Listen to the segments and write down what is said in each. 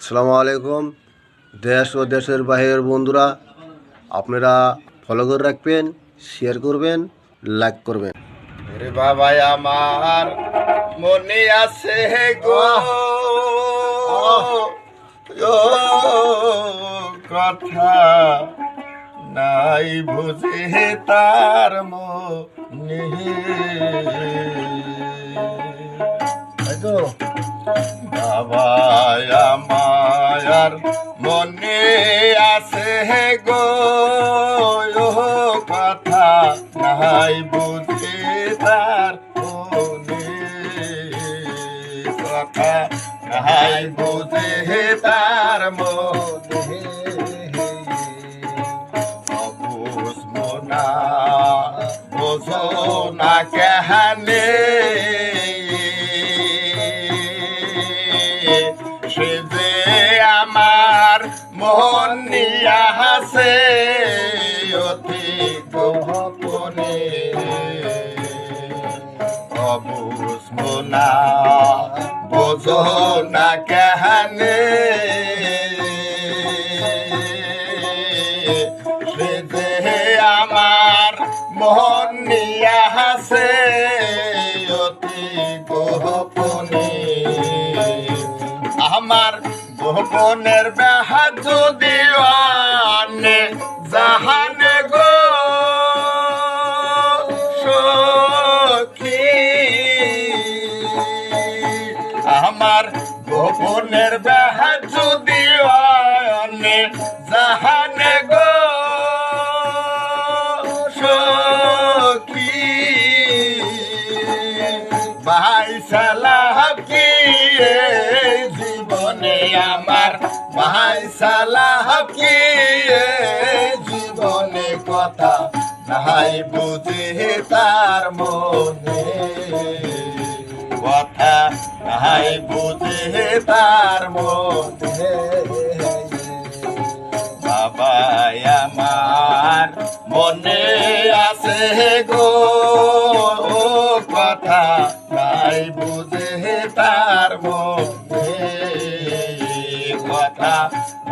আসসালামু আলাইকুম। দেশ ও দেশের বাইরের বন্ধুরা, আপনারা ফলো করে রাখবেন, শেয়ার করবেন, লাইক করবেন। ওরে বাবা আমার মনে আছে গো ও কথা নাই বুঝে তার মনে বাবা আমার মনে আছে গো কথা নাই বুঝে তার মনে কথা নাই বুঝে তার মনে বুঝবো না বোঝো না কেহানে সে যে আমার মন নিয়া হাসে অতি গোপনে অবুঝবো না বোঝো না কেহানে সে যে আমার মন নিয়া হাসে অতি গোপনে আমার গোপনের বেহা যদি আনে জাহানে গো সখী আমার গোপনের বেহা যদি আনে জাহানে গো সখী ভাই সালাহ কি জীবনে আমার ভাই সালাহ কি জীবনে কথা নাই বুঝে তার মনে কথা নাই বুঝে তার মনে বাবা আমার মনে আছে গো কথা নাই বুঝে তার মনে কথা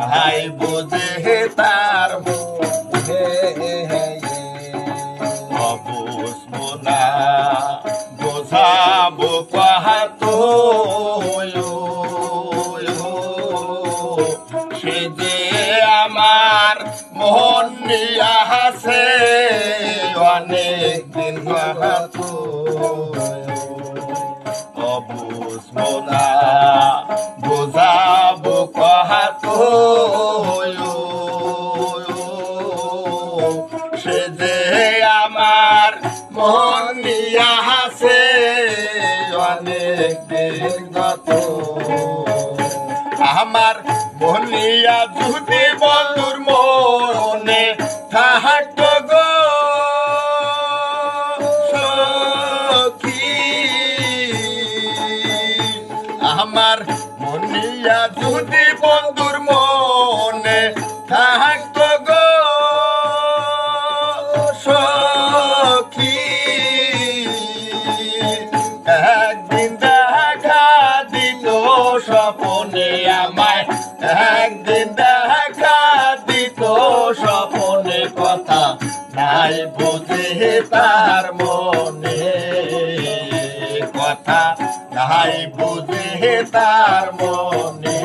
নাই বুঝে তার মনে অবুঝবো না বোঝাবো কাহাতো সে যে আমার মন নিয়া হাসে অনেক দিন কাহাতো অবুঝবো না বোঝাবো কাহাতো সে যে আমার মন নিয়া হাসে অনেক দিন গত আমার বলিয়া যদি বন্ধুর মনে থাকতো গো সখী আমার মনিয়া যদি বন্ধুর মনে থাকতো গো সখী একদিন দেখা দিত স্বপনে আমায় একদিন দেখা দিত স্বপনে কথা নাই বুঝে তার মনে কথা নাই বুঝে তার মনে